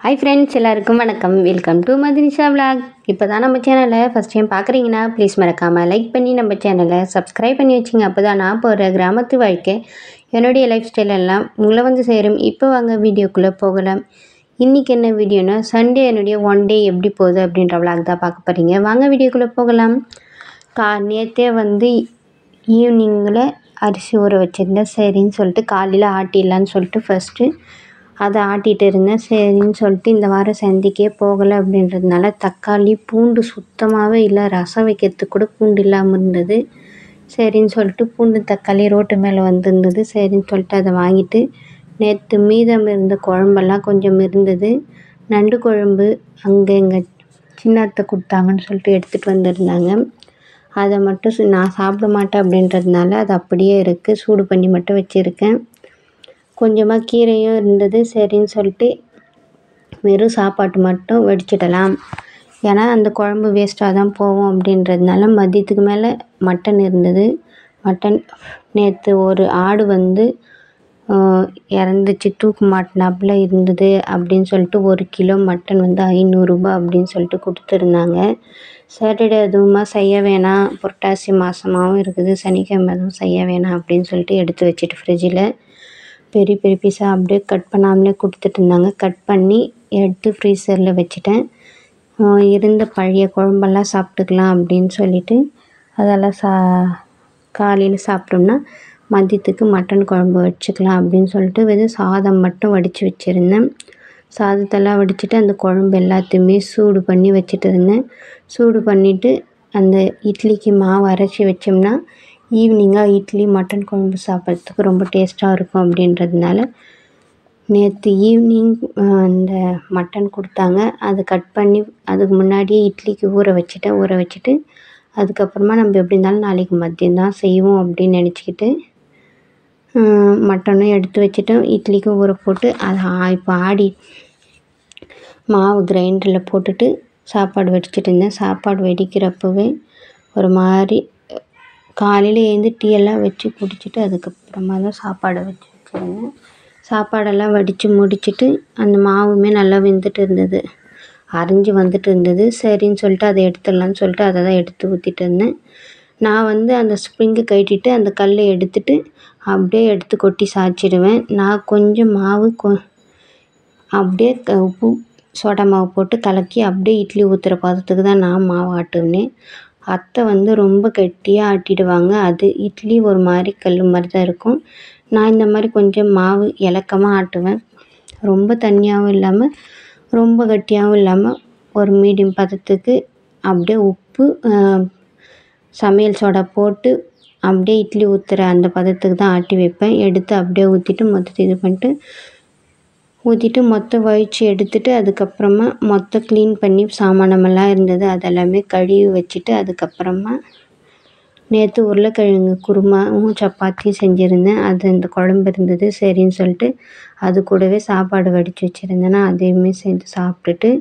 Hi friends, எல்லாருக்கும் வணக்கம். Welcome to Madhunisha vlog. இப்போ தான் நம்ம சேனலை ஃபஸ்ட் டைம் பார்க்குறீங்கன்னா ப்ளீஸ் மறக்காமல் லைக் பண்ணி நம்ம சேனலை சப்ஸ்கிரைப் பண்ணி வச்சிங்க. அப்போ தான் நான் போகிற கிராமத்து வாழ்க்கை, என்னுடைய லைஃப் ஸ்டைல் எல்லாம் உங்களை வந்து சேரும். இப்போ வாங்க வீடியோக்குள்ளே போகலாம். இன்றைக்கி என்ன வீடியோனா, சண்டே என்னுடைய ஒன் டே எப்படி போகுது அப்படின்ற விலாக் தான் பார்க்க போகிறீங்க. வாங்க வீடியோக்குள்ளே போகலாம். நேற்றே வந்து ஈவினிங்கில் அரிசி ஊற வச்சுருந்தேன். சரின்னு சொல்லிட்டு காலையில் ஆட்டிடலான்னு சொல்லிட்டு ஃபஸ்ட்டு அதை ஆட்டிகிட்டு இருந்தேன். சரின்னு சொல்லிட்டு இந்த வாரம் சந்தைக்கே போகலை அப்படின்றதுனால தக்காளி பூண்டு சுத்தமாகவே இல்லை. ரசம் வைக்கிறதுக்கு கூட பூண்டு இல்லாமல் இருந்தது. சரின்னு சொல்லிட்டு பூண்டு தக்காளி ரோட்டு மேலே வந்துருந்தது. சரின்னு சொல்லிட்டு அதை வாங்கிட்டு நேற்று மீதம் இருந்த குழம்பெல்லாம் கொஞ்சம் இருந்தது. நண்டு குழம்பு அங்கே எங்கள் சின்னத்தை கொடுத்தாங்கன்னு சொல்லிட்டு எடுத்துகிட்டு வந்திருந்தாங்க. அதை மட்டும் நான் சாப்பிட மாட்டேன் அப்படின்றதுனால அது அப்படியே இருக்குது. சூடு பண்ணி மட்டும் வச்சுருக்கேன். கொஞ்சமாக கீரையும் இருந்தது. சரின்னு சொல்லிட்டு வெறும் சாப்பாட்டு மட்டும் வடிச்சிடலாம். ஏன்னா அந்த குழம்பு வேஸ்ட்டாக தான் போகும் அப்படின்றதுனால மதியத்துக்கு மேலே மட்டன் இருந்தது. மட்டன் நேற்று ஒரு ஆடு வந்து இறந்துச்சு, தூக்கு மாட்டினாப்புல இருந்தது அப்படின்னு சொல்லிட்டு 1 கிலோ மட்டன் வந்து 500 ரூபாய் அப்படின்னு சொல்லிட்டு கொடுத்துருந்தாங்க. சாட்டர்டே அதுவுமா செய்ய வேணாம், புரட்டாசி மாதமாகவும் இருக்குது, சனிக்கிழமை அதுவும் செய்ய வேணாம் அப்படின்னு சொல்லிட்டு எடுத்து வச்சுட்டு ஃப்ரிட்ஜில் பெரிய பெரிய பீஸாக அப்படியே கட் பண்ணாமலே கொடுத்துட்டு இருந்தாங்க. கட் பண்ணி எடுத்து ஃப்ரீசரில் வச்சுட்டேன். இருந்த பழைய குழம்பெல்லாம் சாப்பிட்டுக்கலாம் அப்படின்னு சொல்லிட்டு அதெல்லாம் காலையில் சாப்பிட்டோம்னா மதியத்துக்கு மட்டன் குழம்பு வச்சுக்கலாம் அப்படின்னு சொல்லிட்டு வெறும் சாதம் மட்டும் வடித்து வச்சுருந்தேன். சாதத்தெல்லாம் வடிச்சிட்டு அந்த குழம்பு எல்லாத்தையுமே சூடு பண்ணி வச்சுட்டு இருந்தேன். சூடு பண்ணிவிட்டு அந்த இட்லிக்கு மாவு அரைச்சி வச்சோம்னா ஈவினிங்காக இட்லி மட்டன் குழம்பு சாப்பிட்றதுக்கு ரொம்ப டேஸ்ட்டாக இருக்கும் அப்படின்றதுனால நேற்று ஈவினிங் அந்த மட்டன் கொடுத்தாங்க. அதை கட் பண்ணி அதுக்கு முன்னாடியே இட்லிக்கு ஊற வச்சுட்டு அதுக்கப்புறமா நம்ம எப்படி இருந்தாலும் நாளைக்கு மதியம் தான் செய்வோம் அப்படின்னு நினச்சிக்கிட்டு மட்டனும் எடுத்து வச்சுட்டோம். இட்லிக்கும் ஊற போட்டு அதை இப்போ ஆடி மாவு கிரைண்டரில் போட்டுட்டு சாப்பாடு வடிச்சிட்டு இருந்தேன். சாப்பாடு வடிக்கிறப்பவே ஒரு மாதிரி காலையில் எழுந்து டீயெல்லாம் வச்சு குடிச்சிட்டு அதுக்கப்புறமா தான் சாப்பாடை வச்சுருந்தேன். சாப்பாடெல்லாம் வடித்து முடிச்சுட்டு அந்த மாவுமே நல்லா வெந்துட்டு இருந்தது, அரைஞ்சி வந்துட்டு இருந்தது. சரின்னு சொல்லிட்டு அதை எடுத்துடலான்னு சொல்லிட்டு அதை தான் எடுத்து ஊற்றிட்டு இருந்தேன். நான் வந்து அந்த ஸ்ப்ரிங்கை கட்டிட்டு அந்த கல்லை எடுத்துட்டு அப்படியே எடுத்து கொட்டி சாய்ச்சிடுவேன். நான் கொஞ்சம் மாவு அப்படியே உப்பு சோடா மாவு போட்டு கலக்கி அப்படியே இட்லி ஊற்றுற பதத்துக்கு தான் நான் மாவு ஆட்டுவேன். அத்தை வந்து ரொம்ப கெட்டியாக ஆட்டிடுவாங்க. அது இட்லி ஒரு மாதிரி கல் மாதிரி தான் இருக்கும். நான் இந்த மாதிரி கொஞ்சம் மாவு இலக்கமாக ஆட்டுவேன். ரொம்ப தண்ணியாகவும் இல்லாமல் ரொம்ப கட்டியாகவும் இல்லாமல் ஒரு மீடியம் பதத்துக்கு அப்படியே உப்பு சமையல் சோடா போட்டு அப்படியே இட்லி ஊற்றுற அந்த பதத்துக்கு தான் ஆட்டி வைப்பேன். எடுத்து அப்படியே ஊற்றிட்டு மொத்தத்தை இது பண்ணிட்டு ஊற்றிட்டு மொத்தம் வழித்து எடுத்துட்டு அதுக்கப்புறமா மொத்தம் க்ளீன் பண்ணி சாமானமெல்லாம் இருந்தது அதெல்லாமே கழுவி வச்சுட்டு அதுக்கப்புறமா நேற்று உருளைக்கிழங்கு குருமாவும் சப்பாத்தியும் செஞ்சுருந்தேன். அது இந்த குழம்பு இருந்தது. சரின்னு சொல்லிட்டு அது கூடவே சாப்பாடு வடித்து வச்சுருந்தேன்னா அதையுமே செஞ்சு சாப்பிட்டுட்டு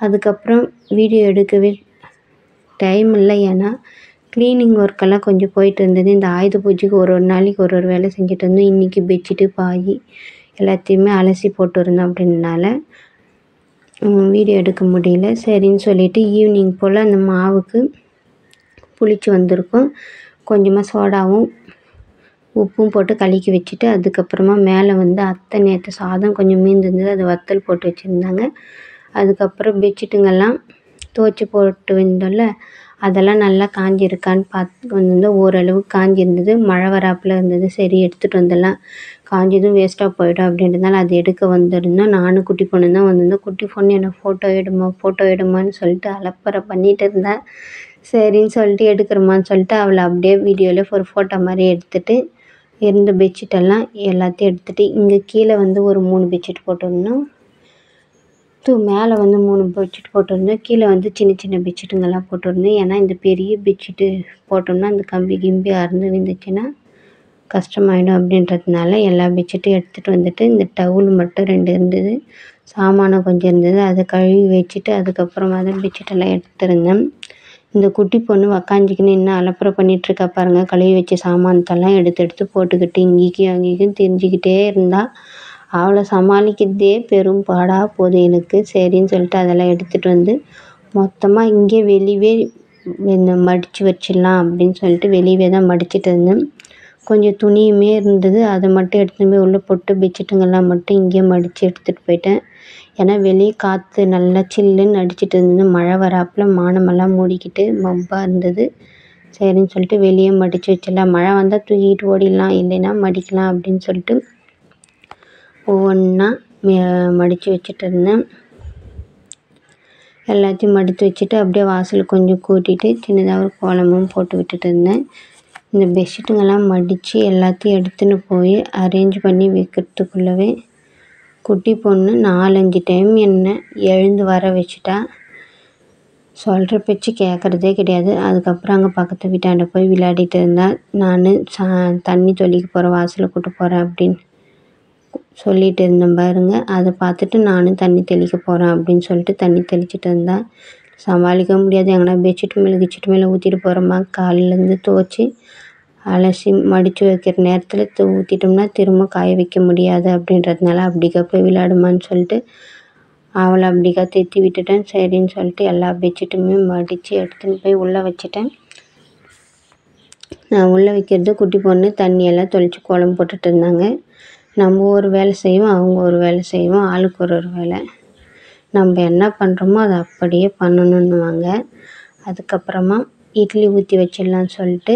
அதுக்கப்புறம் வீடியோ எடுக்கவே டைம் இல்லை. ஏன்னா க்ளீனிங் ஒர்க்கெல்லாம் கொஞ்சம் போயிட்டு இருந்தது. இந்த ஆயுத பூஜைக்கு ஒரு நாளைக்கு ஒரு வேலை செஞ்சுட்டு இருந்தோம். இன்றைக்கி பெட்ஷீட்டு பாய் எல்லாத்தையுமே அலசி போட்டு இருந்தோம் அப்படின்னால வீடியோ எடுக்க முடியல. சரின்னு சொல்லிவிட்டு ஈவினிங் போல் அந்த மாவுக்கு புளிச்சு வந்திருக்கும். கொஞ்சமாக சோடாவும் உப்பும் போட்டு கலக்கி வச்சுட்டு அதுக்கப்புறமா மேலே வந்து அத்தை நேற்று சாதம் கொஞ்சம் மீந்திருந்தது, அது வத்தல் போட்டு வச்சுருந்தாங்க. அதுக்கப்புறம் பெட்ஷீட்டுங்கெல்லாம் துவைச்சி போட்டு வந்தோம்ல, அதெல்லாம் நல்லா காஞ்சிருக்கான்னு பார்த்து வந்திருந்தோம். ஓரளவு காஞ்சிருந்தது. மழை வராப்பில் இருந்தது. சரி எடுத்துகிட்டு வந்துடலாம், காஞ்சதும் வேஸ்ட்டாக போயிடும் அப்படின்றதுனால அதை எடுக்க வந்திருந்தோம். நானும் குட்டி பொண்ணு தான் வந்திருந்தோம். குட்டி பொண்ணு என்னை ஃபோட்டோ எடுமான்னு சொல்லிட்டு அலப்பறை பண்ணிகிட்டு இருந்தேன். சரின்னு சொல்லிட்டு எடுக்கிறோமான்னு சொல்லிட்டு அவளை அப்படியே வீடியோவில் ஒரு ஃபோட்டோ மாதிரி எடுத்துகிட்டு இருந்த பெட்ஷீட்டெல்லாம் எல்லாத்தையும் எடுத்துகிட்டு இங்கே கீழே வந்து ஒரு 3 பெட்ஷீட் போட்டிருந்தோம். மேலே வந்து 3 பெட்ஷீட் போட்டிருந்தேன். கீழே வந்து சின்ன சின்ன பெட்ஷீட்டுங்கெல்லாம் போட்டிருந்தேன். ஏன்னா இந்த பெரிய பெட்ஷீட்டு போட்டோம்னா அந்த கம்பி அறுந்து விழுந்துச்சுன்னா கஷ்டமாயிடும் அப்படின்றதுனால எல்லா பெட்ஷீட்டும் எடுத்துகிட்டு வந்துட்டு இந்த டவுல் மட்டும் 2 இருந்தது, சாமானம் கொஞ்சம் இருந்தது, அதை கழுவி வச்சுட்டு அதுக்கப்புறமா தான் பெட்ஷீட்டெல்லாம் எடுத்துருந்தேன். இந்த குட்டி பொண்ணு உக்காஞ்சிக்கின்னு இன்னும் அலப்பறை பண்ணிகிட்ருக்கா பாருங்கள். கழுவி வச்ச சாமானத்தெல்லாம் எடுத்து போட்டுக்கிட்டு இங்கேயும் அங்கேயும் தெரிஞ்சுக்கிட்டே இருந்தால் அவளை சமாளிக்கிறதே பெரும் பாடாக போகுது எனக்கு. சரின்னு சொல்லிட்டு அதெல்லாம் எடுத்துகிட்டு வந்து மொத்தமாக இங்கே வெளியவே மடித்து வச்சிடலாம் அப்படின்னு சொல்லிட்டு வெளியவே தான் மடிச்சிட்டு இருந்தேன். கொஞ்சம் துணியுமே இருந்தது, அதை மட்டும் எடுத்துகிட்டு போய் உள்ளே போட்டு பெட்ஷீட்டுங்கெல்லாம் மட்டும் இங்கேயே மடித்து எடுத்துகிட்டு போயிட்டேன். ஏன்னா வெளியே காற்று நல்லா சில்லுன்னு அடிச்சிட்டு இருந்தது, மழை வராப்பில் வானமெல்லாம் மூடிக்கிட்டு மப்பாக இருந்தது. சரின்னு சொல்லிட்டு வெளியே மடித்து வச்சிடலாம், மழை வந்தால் தூக்கிட்டு ஓடிடலாம், இல்லைன்னா மடிக்கலாம் அப்படின்னு சொல்லிட்டு ஒவ்வொன்றா மடித்து வச்சுட்டு இருந்தேன். எல்லாத்தையும் மடித்து வச்சுட்டு அப்படியே வாசல் கொஞ்சம் கூட்டிகிட்டு சின்னதாக ஒரு கோலமும் போட்டு விட்டுட்டு இருந்தேன். இந்த பெட்ஷீட்டுங்கெல்லாம் மடித்து எல்லாத்தையும் எடுத்துன்னு போய் அரேஞ்ச் பண்ணி வைக்கிறதுக்குள்ளவே குட்டி பொண்ணு 4-5 டைம் என்னை எழுந்து வர வச்சுட்டா. சொல்கிற பேச்சு கேட்குறதே கிடையாது. அதுக்கப்புறம் அங்கே பக்கத்து வீட்டாண்ட போய் விளையாடிட்டு இருந்தா. நான் தண்ணி தெளிக்க போகிறேன், வாசலை கூட்ட போகிறேன் அப்படின்னு சொல்லிட்டு இருந்தேன் பாருங்க. அதை பார்த்துட்டு நானும் தண்ணி தெளிக்க போகிறேன் அப்படின்னு சொல்லிட்டு தண்ணி தெளிச்சிட்டு இருந்தா. சமாளிக்க முடியாது, எங்கன்னா பெட்ஷீட் மேலே ஊற்றிட்டு போகிறோமா, காலையிலேருந்து துவச்சி அலசி மடித்து வைக்கிற நேரத்தில் ஊற்றிட்டோம்னா திரும்ப காய வைக்க முடியாது அப்படின்றதுனால அப்படிக்கா போய் விளையாடுமான்னு சொல்லிட்டு அவளை அப்படிக்கா தேத்தி விட்டுட்டேன். சரின்னு சொல்லிட்டு எல்லா பெட்ஷீட்டுமே மடித்து எடுத்துன்னு போய் உள்ளே வச்சுட்டேன். நான் உள்ளே வைக்கிறது குட்டி பொண்ணு தண்ணியெல்லாம் தொளிச்சு கோலம் போட்டுட்டு இருந்தாங்க. நம்ம ஒரு வேலை செய்வோம், அவங்க ஒரு வேலை செய்வோம், ஆளுக்கு ஒரு வேலை. நம்ம என்ன பண்ணுறோமோ அதை அப்படியே பண்ணணுன்னுவாங்க. அதுக்கப்புறமா இட்லி ஊற்றி வச்சிடலான்னு சொல்லிட்டு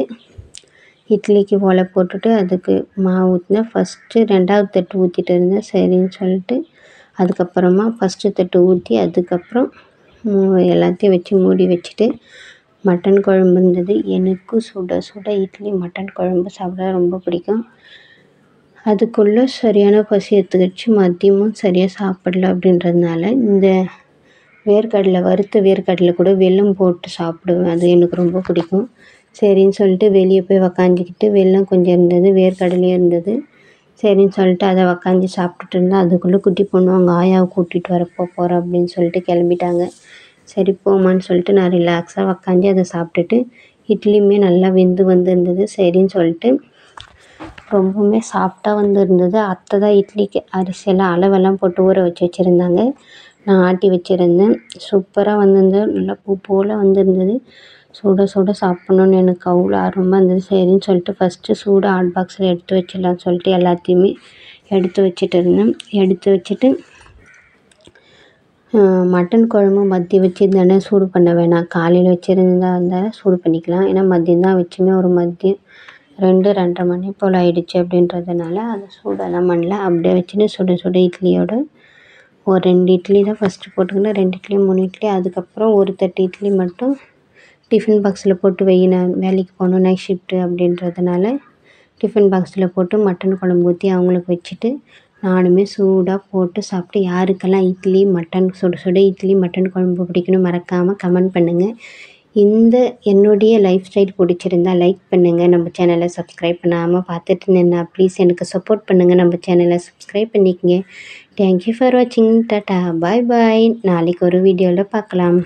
இட்லிக்கு ஒலை போட்டுட்டு அதுக்கு மாவு ஊற்றினேன். ஃபஸ்ட்டு 2வது தட்டு ஊற்றிட்டு இருந்தேன். சரின்னு சொல்லிட்டு அதுக்கப்புறமா ஃபஸ்ட்டு தட்டு ஊற்றி அதுக்கப்புறம் எல்லாத்தையும் வச்சு மூடி வச்சுட்டு மட்டன் குழம்பு இருந்தது. எனக்கும் சுட சுட இட்லி மட்டன் குழம்பு சாப்பிட ரொம்ப பிடிக்கும். அதுக்குள்ளே சரியான பசி எடுத்துக்கிடுச்சு, மதியமும் சரியாக சாப்பிடல அப்படின்றதுனால இந்த வேர்க்கடலை வறுத்த வேர்க்கடலை கூட வெல்லம் போட்டு சாப்பிடுவேன், அது எனக்கு ரொம்ப பிடிக்கும். சரின்னு சொல்லிட்டு வெளியே போய் உக்காந்துக்கிட்டு வெல்லம் கொஞ்சம் இருந்தது, வேர்க்கடலையும் இருந்தது. சரின்னு சொல்லிட்டு அதை உக்காந்து சாப்பிட்டுட்டு இருந்தேன். அதுக்குள்ளே குட்டி பொண்ணு அவங்க ஆயாவை கூட்டிகிட்டு வரப்போ போகிறேன் அப்படின்னு சொல்லிட்டு கிளம்பிட்டாங்க. சரி போமான்னு சொல்லிட்டு நான் ரிலாக்ஸாக உக்காந்து அதை சாப்பிட்டுட்டு இட்லியுமே நல்லா வெந்து வந்துருந்தது. சரின்னு சொல்லிட்டு ரொம்பவுமே சாஃப்டாக வந்துருந்தது. அத்தை தான் இட்லிக்கு அரிசியெல்லாம் அளவெல்லாம் போட்டு ஊற வச்சு வச்சுருந்தாங்க, நான் ஆட்டி வச்சுருந்தேன். சூப்பராக வந்திருந்தது, நல்லா பூ போல் வந்திருந்தது. சுட சுட சாப்பிட்ணுன்னு எனக்கு அவ்வளோ ஆர்வமாக இருந்தது. சரின்னு சொல்லிட்டு ஃபஸ்ட்டு சூடாக ஹாட் பாக்ஸில் எடுத்து வச்சிடலான்னு சொல்லிட்டு எல்லாத்தையுமே எடுத்து வச்சுட்டு இருந்தேன். எடுத்து வச்சுட்டு மட்டன் குழம்பு மதியம் வச்சுருந்தானே சூடு பண்ண வேணாம், காலையில் வச்சுருந்தா இருந்தால் சூடு பண்ணிக்கலாம். ஏன்னா மதியம் தான் வச்சுமே ஒரு மதியம் 2-2:30 மணி போல் ஆயிடுச்சு அப்படின்றதுனால அதை சூடெல்லாம் பண்ணல. அப்படியே வச்சுட்டு சுட சுட இட்லியோட ஒரு 2 இட்லி தான் ஃபஸ்ட்டு போட்டுக்கினேன். 2 இட்லி 3 இட்லி. அதுக்கப்புறம் ஒரு தட்டு இட்லி மட்டும் டிஃபன் பாக்ஸில் போட்டு வை, நான் வேலைக்கு போகணும் நைட் ஷிஃப்ட்டு அப்படின்றதுனால டிஃபன் பாக்ஸில் போட்டு மட்டன் குழம்பு ஊற்றி அவங்களுக்கு வச்சுட்டு நானுமே சூடாக போட்டு சாப்பிட்டு. யாருக்கெல்லாம் இட்லி மட்டன் சுட சுட இட்லி மட்டன் குழம்பு பிடிக்கணும் மறக்காமல் கமெண்ட் பண்ணுங்கள். இந்த என்னுடைய லைஃப் ஸ்டைல் பிடிச்சிருந்தா லைக் பண்ணுங்கள். நம்ம சேனலை சப்ஸ்கிரைப் பண்ணாமல் பார்த்துட்டு இருந்தேன்னா ப்ளீஸ் எனக்கு சப்போர்ட் பண்ணுங்கள், நம்ம சேனலை சப்ஸ்கிரைப் பண்ணிக்கங்க. தேங்க்யூ ஃபார் வாட்சிங். டாட்டா பாய் பாய். நாளைக்கு ஒரு வீடியோவில் பார்க்கலாம்.